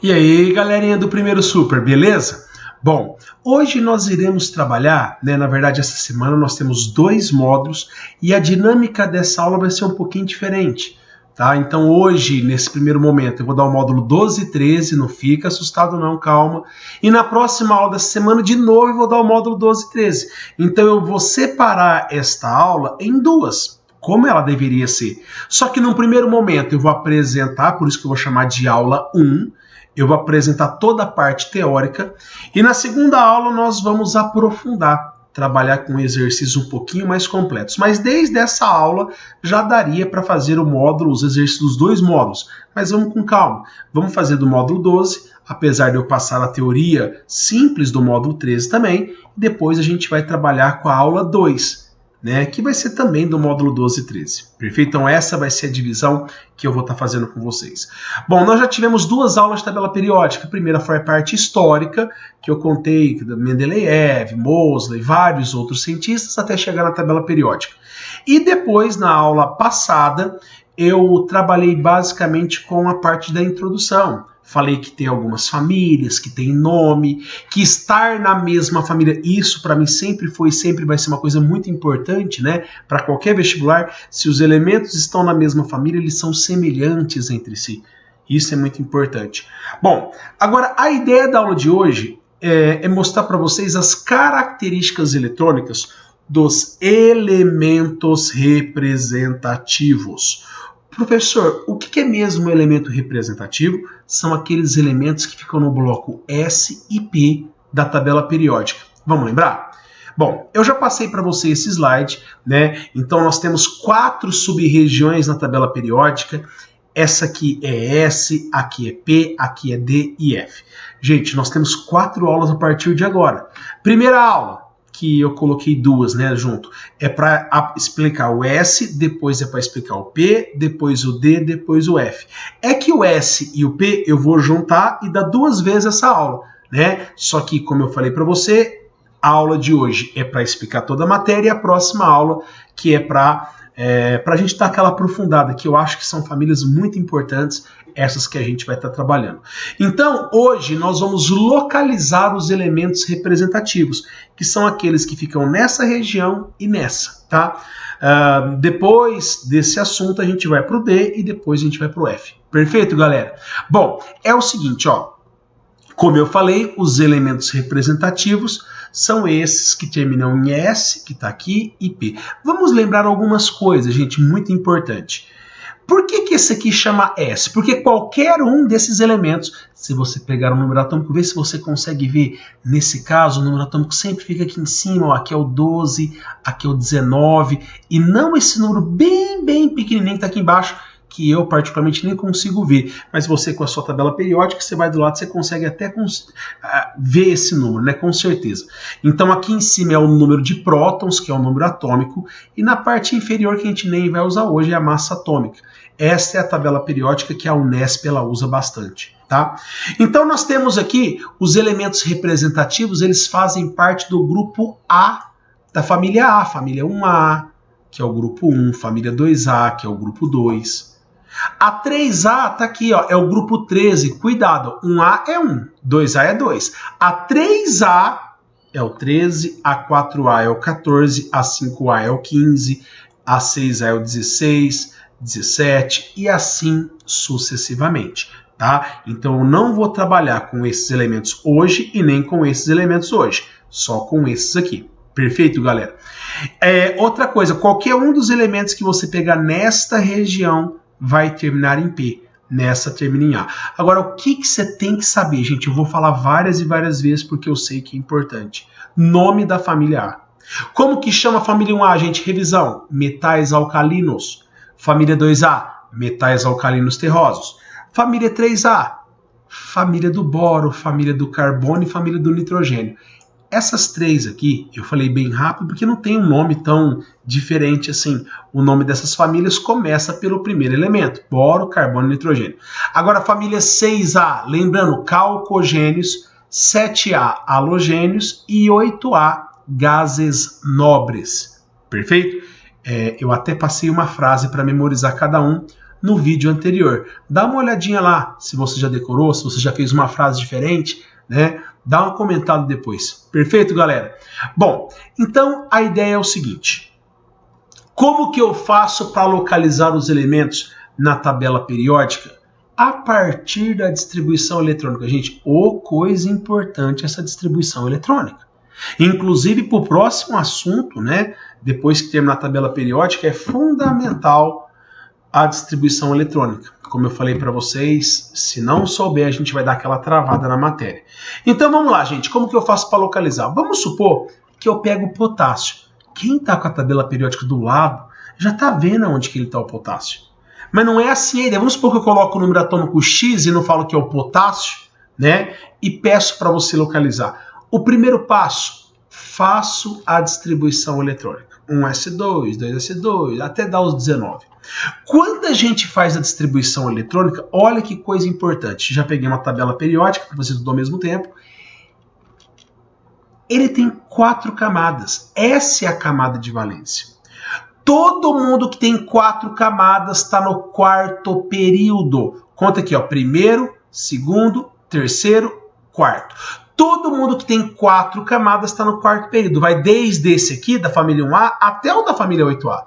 E aí, galerinha do Primeiro Super, beleza? Bom, hoje nós iremos trabalhar, na verdade essa semana nós temos 2 módulos e a dinâmica dessa aula vai ser um pouquinho diferente, tá? Então hoje, nesse primeiro momento, eu vou dar o módulo 12 e 13, não fica assustado não, calma. E na próxima aula dessa semana, de novo, eu vou dar o módulo 12 e 13. Então eu vou separar esta aula em 2. Como ela deveria ser. Só que num primeiro momento eu vou apresentar, por isso que eu vou chamar de aula 1, eu vou apresentar toda a parte teórica, e na segunda aula nós vamos aprofundar, trabalhar com exercícios um pouquinho mais completos. Mas desde essa aula já daria para fazer o módulo, os exercícios dos 2 módulos, mas vamos com calma. Vamos fazer do módulo 12, apesar de eu passar a teoria simples do módulo 13 também, e depois a gente vai trabalhar com a aula 2, que vai ser também do módulo 12 e 13. Perfeito? Então essa vai ser a divisão que eu vou estar fazendo com vocês. Bom, nós já tivemos 2 aulas de tabela periódica. A primeira foi a parte histórica, que eu contei da Mendeleev, Moseley, vários outros cientistas, até chegar na tabela periódica. E depois, na aula passada, eu trabalhei basicamente com a parte da introdução. Falei que tem algumas famílias, que tem nome, que estar na mesma família, isso para mim sempre foi e sempre vai ser uma coisa muito importante, para qualquer vestibular. Se os elementos estão na mesma família, eles são semelhantes entre si. Isso é muito importante. Bom, agora a ideia da aula de hoje é mostrar para vocês as características eletrônicas dos elementos representativos. Professor, o que é mesmo um elemento representativo? São aqueles elementos que ficam no bloco S e P da tabela periódica. Vamos lembrar? Bom, eu já passei para você esse slide, Então nós temos 4 sub-regiões na tabela periódica. Essa aqui é S, aqui é P, aqui é D e F. Gente, nós temos 4 aulas a partir de agora. Primeira aula, que eu coloquei 2, junto, é para explicar o S, depois é para explicar o P, depois o D, depois o F. É que o S e o P eu vou juntar e dar 2 vezes essa aula, Só que, como eu falei para você, a aula de hoje é para explicar toda a matéria e a próxima aula que é para a gente dar aquela aprofundada, que eu acho que são famílias muito importantes, essas que a gente vai estar trabalhando. Então, hoje nós vamos localizar os elementos representativos, que são aqueles que ficam nessa região e nessa, tá? Depois desse assunto a gente vai para o D e depois a gente vai para o F. Perfeito, galera? Bom, é o seguinte, como eu falei, os elementos representativos são esses que terminam em S, que está aqui, e P. Vamos lembrar algumas coisas, gente, muito importante. Por que esse aqui chama S? Porque qualquer um desses elementos, se você pegar o número atômico, vê se você consegue ver, nesse caso, o número atômico sempre fica aqui em cima, aqui é o 12, aqui é o 19, e não esse número bem pequenininho que está aqui embaixo, que eu particularmente nem consigo ver, mas você com a sua tabela periódica, você vai do lado, você consegue até ver esse número, com certeza. Então aqui em cima é o número de prótons, que é o número atômico, e na parte inferior, que a gente nem vai usar hoje, é a massa atômica. Essa é a tabela periódica que a Unesp ela usa bastante, tá? Então nós temos aqui os elementos representativos, eles fazem parte do grupo A, da família A, família 1A, que é o grupo 1, família 2A, que é o grupo 2. A 3A está aqui, é o grupo 13. Cuidado, 1A é 1, 2A é 2. A 3A é o 13, a 4A é o 14, a 5A é o 15, a 6A é o 16, 17 e assim sucessivamente, tá? Então eu não vou trabalhar com esses elementos hoje e nem com esses elementos hoje, só com esses aqui. Perfeito, galera? Outra coisa, qualquer um dos elementos que você pegar nesta região vai terminar em P, nessa termina em A. Agora, o que você tem que saber, gente? Eu vou falar várias e várias vezes porque eu sei que é importante. Nome da família A. Como que chama a família 1A, gente? Revisão. Metais alcalinos. Família 2A. Metais alcalinos terrosos. Família 3A. Família do boro, família do carbono e família do nitrogênio. Essas 3 aqui, eu falei bem rápido porque não tem um nome tão diferente assim. O nome dessas famílias começa pelo primeiro elemento, boro, carbono e nitrogênio. Agora a família 6A, lembrando, calcogênios, 7A, halogênios e 8A, gases nobres. Perfeito? Eu até passei uma frase para memorizar cada um, no vídeo anterior. Dá uma olhadinha lá, se você já decorou, se você já fez uma frase diferente, né? Dá uma comentada depois. Perfeito, galera? Bom, então a ideia é o seguinte. Como que eu faço para localizar os elementos na tabela periódica? A partir da distribuição eletrônica. Gente, coisa importante essa distribuição eletrônica. Inclusive, para o próximo assunto, né? Depois que terminar a tabela periódica, é fundamental a distribuição eletrônica. Como eu falei para vocês, se não souber, a gente vai dar aquela travada na matéria. Então vamos lá, gente. Como que eu faço para localizar? Vamos supor que eu pego o potássio. Quem está com a tabela periódica do lado já está vendo onde que ele está o potássio. Mas não é assim ainda. Vamos supor que eu coloco o número atômico X e não falo que é o potássio, né? E peço para você localizar. O primeiro passo, faço a distribuição eletrônica. 1s2, 2s2, até dar os 19. Quando a gente faz a distribuição eletrônica, olha que coisa importante. Já peguei uma tabela periódica para fazer tudo ao mesmo tempo. Ele tem 4 camadas. Essa é a camada de valência. Todo mundo que tem 4 camadas está no quarto período. Conta aqui, ó. Primeiro, segundo, terceiro, quarto. Todo mundo que tem 4 camadas está no quarto período. Vai desde esse aqui, da família 1A, até o da família 8A.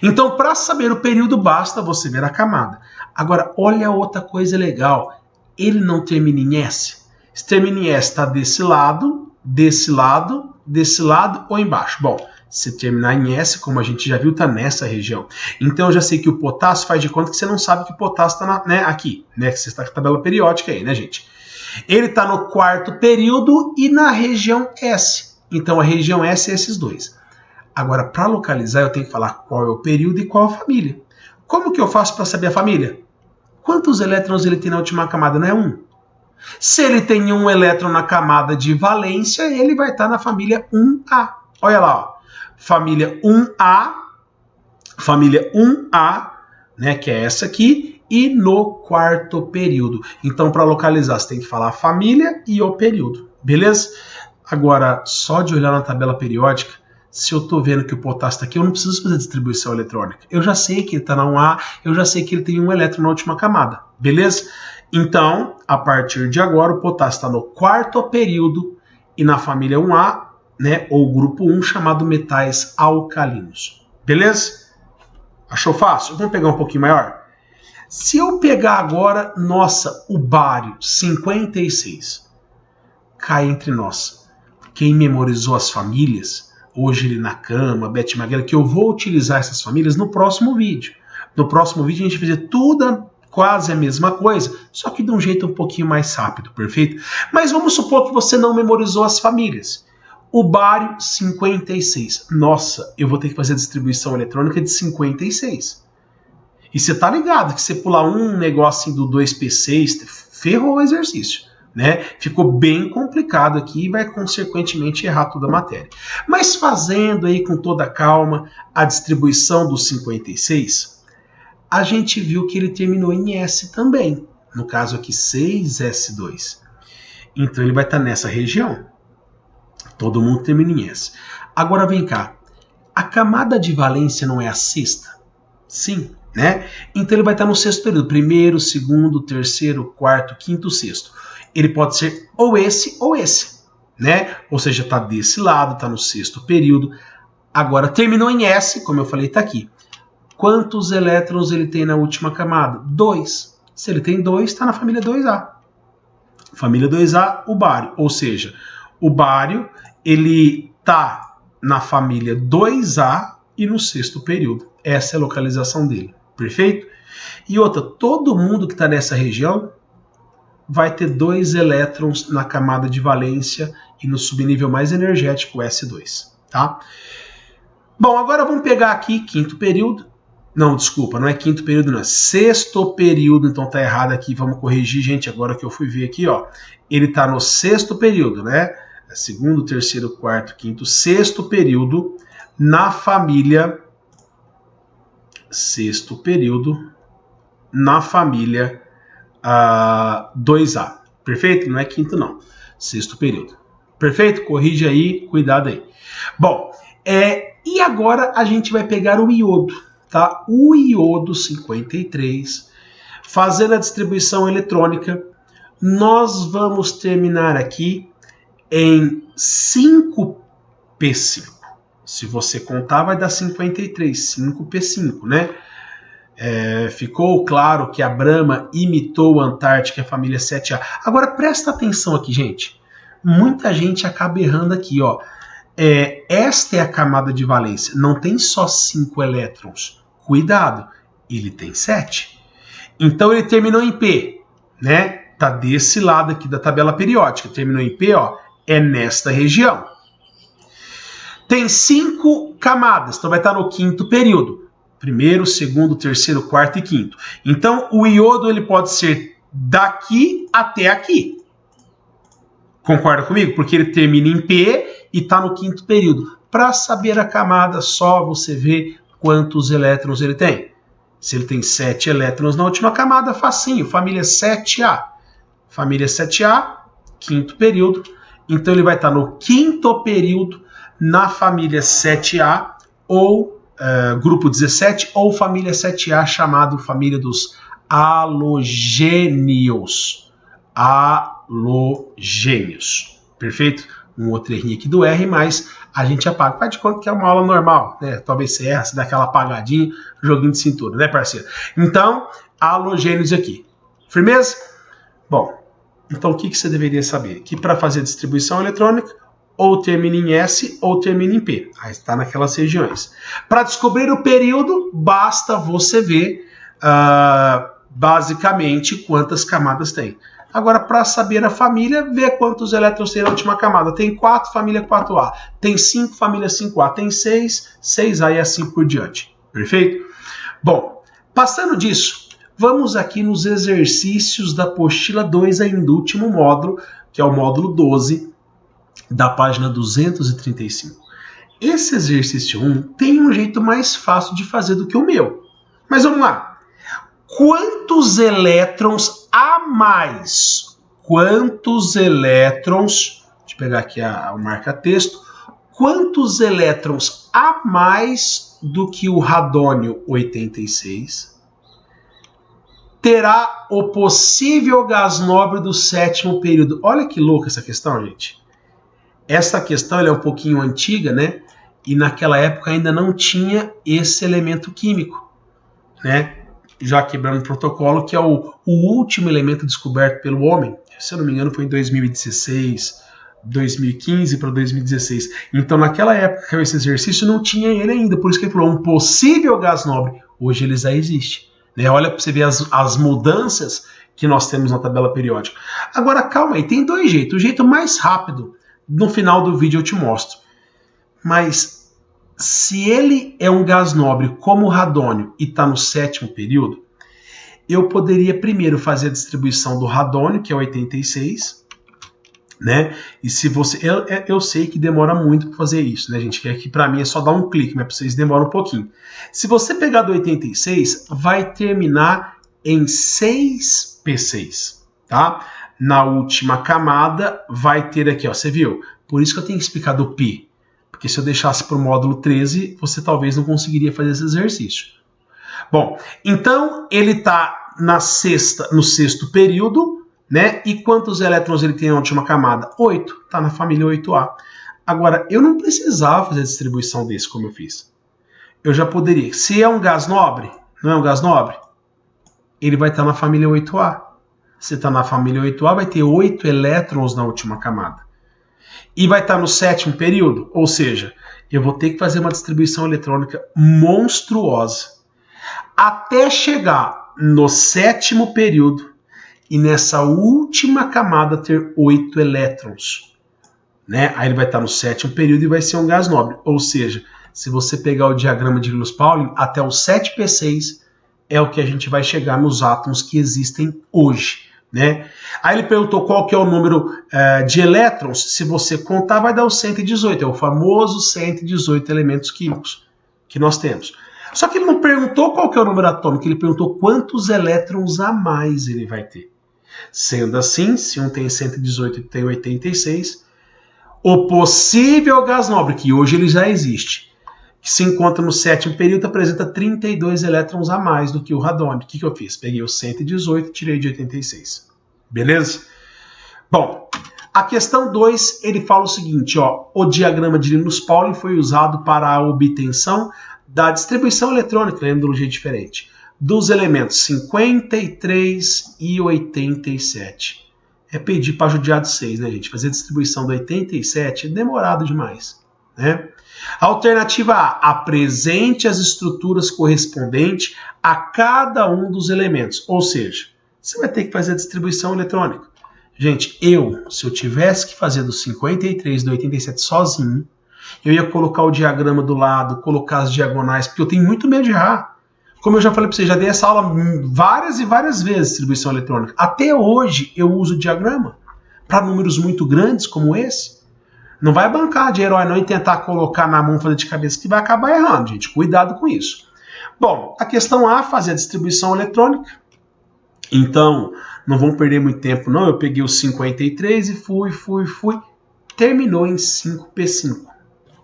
Então, para saber o período, basta você ver a camada. Agora, olha outra coisa legal. Ele não termina em S. Se termina em S, está desse lado, desse lado, desse lado ou embaixo. Bom, se terminar em S, como a gente já viu, está nessa região. Então, eu já sei que o potássio faz de conta que você não sabe que o potássio está aqui, né? Que você está com a tabela periódica aí, né, gente? Ele está no quarto período e na região S. Então, a região S é esses dois. Agora, para localizar, eu tenho que falar qual é o período e qual a família. Como que eu faço para saber a família? Quantos elétrons ele tem na última camada? Não é 1. Se ele tem 1 elétron na camada de valência, ele vai estar na família 1A. Olha lá, ó. Família 1A, né, que é essa aqui, e no quarto período. Então, para localizar, você tem que falar a família e o período, beleza? Agora, só de olhar na tabela periódica, se eu estou vendo que o potássio está aqui, eu não preciso fazer distribuição eletrônica. Eu já sei que ele está na 1A, eu já sei que ele tem 1 elétron na última camada, beleza? Então, a partir de agora, o potássio está no quarto período e na família 1A, né, ou grupo 1, chamado metais alcalinos. Beleza? Achou fácil? Vamos pegar um pouquinho maior? Se eu pegar agora, nossa, o bário 56, cai entre nós. Quem memorizou as famílias, hoje ele na cama, Beth Maguela, que eu vou utilizar essas famílias no próximo vídeo. No próximo vídeo a gente vai fazer tudo quase a mesma coisa, só que de um jeito um pouquinho mais rápido, perfeito? Mas vamos supor que você não memorizou as famílias. O bário 56. Nossa, eu vou ter que fazer a distribuição eletrônica de 56. E você tá ligado que você pular um negocinho do 2P6, ferrou o exercício, né? Ficou bem complicado aqui e vai consequentemente errar toda a matéria. Mas fazendo aí com toda a calma a distribuição do 56, a gente viu que ele terminou em S também. No caso aqui 6S2. Então ele vai estar nessa região. Todo mundo termina em S. Agora vem cá. A camada de valência não é a sexta? Sim, né? Então ele vai estar no sexto período. Primeiro, segundo, terceiro, quarto, quinto, sexto. Ele pode ser ou esse, né? Ou seja, está desse lado, está no sexto período. Agora terminou em S, como eu falei, está aqui. Quantos elétrons ele tem na última camada? 2. Se ele tem 2, está na família 2A. Família 2A, o bário. Ou seja, o bário ele está na família 2A e no sexto período. Essa é a localização dele. Perfeito? E outra, todo mundo que está nessa região vai ter 2 elétrons na camada de valência e no subnível mais energético, S2. Tá? Bom, agora vamos pegar aqui quinto período. Não, desculpa, não é quinto período, não. É sexto período, então tá errado aqui. Vamos corrigir, gente, agora que eu fui ver aqui, ó. Ele tá no sexto período, né? Segundo, terceiro, quarto, quinto, sexto período na família... Sexto período na família 2A. Perfeito? Não é quinto, não. Sexto período. Perfeito? Corrige aí, cuidado aí. Bom, e agora a gente vai pegar o iodo. tá? O iodo 53, fazendo a distribuição eletrônica, nós vamos terminar aqui em 5p5. Se você contar, vai dar 53, 5p5, né? Ficou claro que a Brahma imitou a Antártica, a família 7A. Agora, presta atenção aqui, gente. Muita gente acaba errando aqui, ó. Esta é a camada de valência. Não tem só 5 elétrons. Cuidado, ele tem 7. Então, ele terminou em P, né? Tá desse lado aqui da tabela periódica. Terminou em P, ó. É nesta região. Tem 5 camadas, então vai estar no quinto período. Primeiro, segundo, terceiro, quarto e quinto. Então, o iodo ele pode ser daqui até aqui. Concorda comigo? Porque ele termina em P e está no quinto período. Para saber a camada, só você vê quantos elétrons ele tem. Se ele tem 7 elétrons na última camada, facinho. Família 7A. Família 7A, quinto período. Então, ele vai estar no quinto período na família 7A ou grupo 17 ou família 7A, chamado família dos halogênios. Halogênios. Perfeito? Um outro errinho aqui do R, mas a gente apaga. Faz de conta que é uma aula normal, né? Talvez você erra, se dá aquela apagadinha, joguinho de cintura, né, parceiro? Então, halogênios aqui. Firmeza? Bom, então o que você deveria saber? Que para fazer a distribuição eletrônica, ou termina em S ou termina em P. Aí está naquelas regiões. Para descobrir o período, basta você ver basicamente quantas camadas tem. Agora, para saber a família, vê quantos elétrons tem na última camada. Tem 4, família 4A. Tem 5, família 5A. Tem 6, 6A e assim por diante. Perfeito? Bom, passando disso, vamos aqui nos exercícios da apostila 2, ainda do último módulo, que é o módulo 12, da página 235. Esse exercício 1 tem um jeito mais fácil de fazer do que o meu. Mas vamos lá. Quantos elétrons a mais? Quantos elétrons... Deixa eu pegar aqui o marca-texto. Quantos elétrons a mais do que o radônio 86 terá o possível gás nobre do sétimo período? Olha que louca essa questão, gente. Essa questão é um pouquinho antiga, né? E naquela época ainda não tinha esse elemento químico, né? Já quebrando o protocolo, que é o último elemento descoberto pelo homem. Se eu não me engano, foi em 2016, 2015 para 2016. Então, naquela época, esse exercício não tinha ele ainda. Por isso que ele falou um possível gás nobre. Hoje ele já existe, né? Olha para você ver as mudanças que nós temos na tabela periódica. Agora, calma aí, tem dois jeitos. O jeito mais rápido, no final do vídeo eu te mostro. Mas se ele é um gás nobre como o radônio e está no sétimo período, eu poderia primeiro fazer a distribuição do radônio, que é 86, né? E se você... Eu sei que demora muito para fazer isso, né, gente? Que aqui para mim é só dar um clique, mas para vocês demora um pouquinho. Se você pegar do 86, vai terminar em 6p6, tá? Na última camada vai ter aqui, ó, você viu? Por isso que eu tenho que explicar do π. Porque se eu deixasse para o módulo 13, você talvez não conseguiria fazer esse exercício. Bom, então ele está no sexto período, né? E quantos elétrons ele tem na última camada? 8. Está na família 8A. Agora, eu não precisava fazer a distribuição desse como eu fiz. Eu já poderia. Se é um gás nobre, não é um gás nobre? Ele vai estar na família 8A. Se está na família 8A, vai ter 8 elétrons na última camada. E vai estar no sétimo período, ou seja, eu vou ter que fazer uma distribuição eletrônica monstruosa até chegar no sétimo período e nessa última camada ter 8 elétrons, né? Aí ele vai estar no sétimo período e vai ser um gás nobre, ou seja, se você pegar o diagrama de Linus-Pauling, até o 7p6 é o que a gente vai chegar nos átomos que existem hoje, né? Aí ele perguntou qual que é o número de elétrons. Se você contar, vai dar o 118. É o famoso 118 elementos químicos que nós temos. Só que ele não perguntou qual que é o número atômico, ele perguntou quantos elétrons a mais ele vai ter. Sendo assim, se um tem 118 e tem 86, o possível gás nobre, que hoje ele já existe, que se encontra no sétimo período, apresenta 32 elétrons a mais do que o radônio. O que eu fiz? Peguei o 118 e tirei de 86. Beleza? Bom, a questão 2, ele fala o seguinte, ó, o diagrama de Linus-Pauling foi usado para a obtenção da distribuição eletrônica, lembra de um jeito diferente, dos elementos 53 e 87. É pedir para judiar de 6, né, gente? Fazer a distribuição do 87 é demorado demais, né? Alternativa A, apresente as estruturas correspondentes a cada um dos elementos. Ou seja, você vai ter que fazer a distribuição eletrônica. Gente, se eu tivesse que fazer do 53 e do 87 sozinho, eu ia colocar o diagrama do lado, colocar as diagonais, porque eu tenho muito medo de errar. Como eu já falei para vocês, já dei essa aula várias e várias vezes, distribuição eletrônica. Até hoje eu uso o diagrama para números muito grandes como esse. Não vai bancar de herói não e tentar colocar na mão, fazer de cabeça, que vai acabar errando, gente. Cuidado com isso. Bom, a questão A, fazer a distribuição eletrônica. Então, não vamos perder muito tempo não. Eu peguei o 53 e fui. Terminou em 5P5.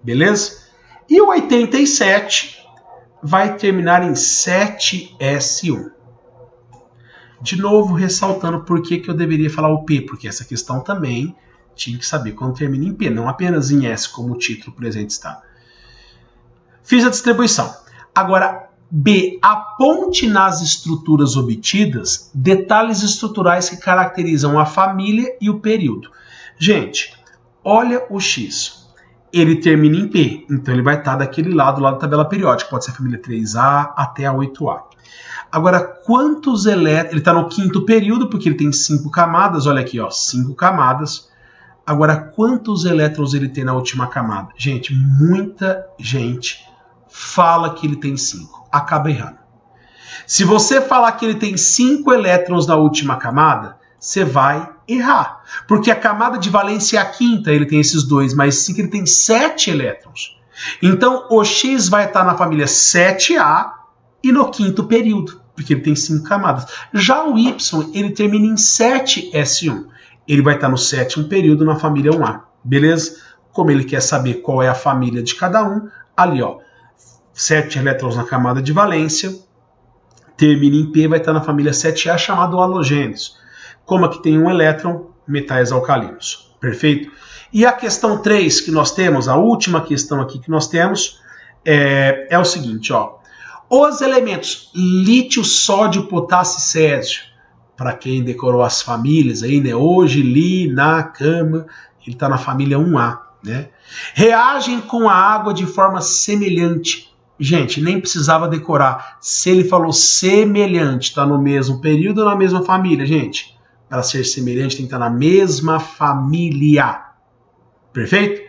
Beleza? E o 87 vai terminar em 7S1. De novo, ressaltando por que eu deveria falar o P, porque essa questão também tinha que saber quando termina em P, não apenas em S, como o título presente está. Fiz a distribuição. Agora, B. Aponte nas estruturas obtidas detalhes estruturais que caracterizam a família e o período. Gente, olha o X. Ele termina em P, então ele vai estar daquele lado lá da tabela periódica. Pode ser a família 3A até a 8A. Agora, quantos elétrons... Ele está no quinto período, porque ele tem 5 camadas. Olha aqui, ó, 5 camadas. Agora, quantos elétrons ele tem na última camada? Gente, muita gente fala que ele tem 5. Acaba errando. Se você falar que ele tem 5 elétrons na última camada, você vai errar. Porque a camada de valência é a quinta, ele tem esses 2, mais 5, ele tem 7 elétrons. Então, o X vai estar na família 7A e no quinto período, porque ele tem 5 camadas. Já o Y, ele termina em 7S1. Ele vai estar no sétimo período na família 1A. Beleza? Como ele quer saber qual é a família de cada um, ali, ó, 7 elétrons na camada de valência, termina em P, vai estar na família 7A, chamado halogênios. Como aqui tem um elétron, metais alcalinos. Perfeito? E a questão 3 que nós temos, a última questão aqui que nós temos, é o seguinte, ó. Os elementos lítio, sódio, potássio e césio, para quem decorou as famílias aí, né? Hoje, li, na, cama, ele está na família 1A, né? Reagem com a água de forma semelhante. Gente, nem precisava decorar. Se ele falou semelhante, está no mesmo período ou na mesma família, gente? Para ser semelhante, tem que estar na mesma família. Perfeito?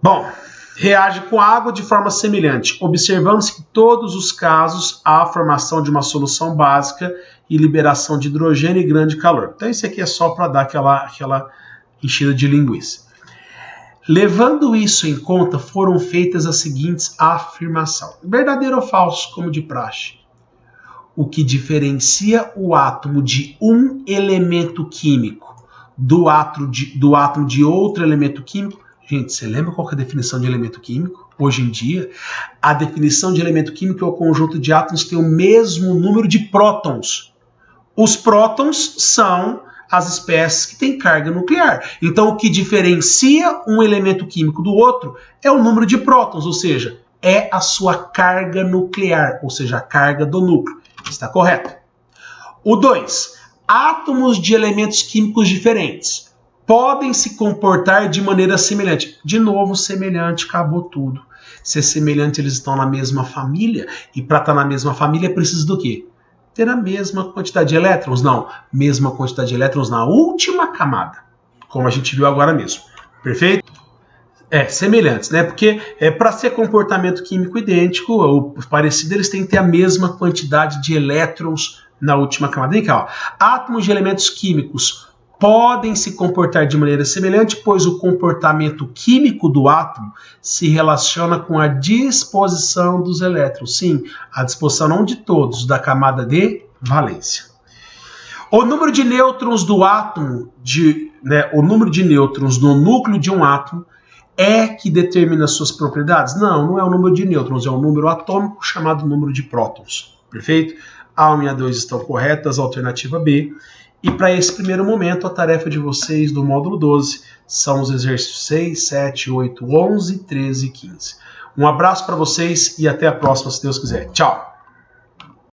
Bom, reage com água de forma semelhante. Observamos que em todos os casos há a formação de uma solução básica e liberação de hidrogênio e grande calor. Então isso aqui é só para dar aquela enchida de linguiça. Levando isso em conta, foram feitas as seguintes afirmações. Verdadeiro ou falso, como de praxe? O que diferencia o átomo de um elemento químico do átomo de outro elemento químico? Gente, você lembra qual que é a definição de elemento químico? Hoje em dia, a definição de elemento químico é o conjunto de átomos que tem o mesmo número de prótons. Os prótons são as espécies que têm carga nuclear. Então, o que diferencia um elemento químico do outro é o número de prótons, ou seja, é a sua carga nuclear, ou seja, a carga do núcleo. Está correto. O 2. Átomos de elementos químicos diferentes podem se comportar de maneira semelhante. De novo, semelhante, acabou tudo. Se é semelhante, eles estão na mesma família. E para estar na mesma família, precisa do quê? Ter a mesma quantidade de elétrons? Não, mesma quantidade de elétrons na última camada, como a gente viu agora mesmo. Perfeito? Semelhantes, né? Porque para ser comportamento químico idêntico ou parecido, eles têm que ter a mesma quantidade de elétrons na última camada. Vem cá, ó. Átomos de elementos químicos podem se comportar de maneira semelhante, pois o comportamento químico do átomo se relaciona com a disposição dos elétrons. Sim, a disposição não de todos, da camada de valência. O número de nêutrons do átomo, o número de nêutrons no núcleo de um átomo é que determina suas propriedades? Não, não é o número de nêutrons, é o número atômico chamado número de prótons. Perfeito? A1 e A2 estão corretas, alternativa B. E para esse primeiro momento, a tarefa de vocês do módulo 12 são os exercícios 6, 7, 8, 11, 13 e 15. Um abraço para vocês e até a próxima, se Deus quiser. Tchau!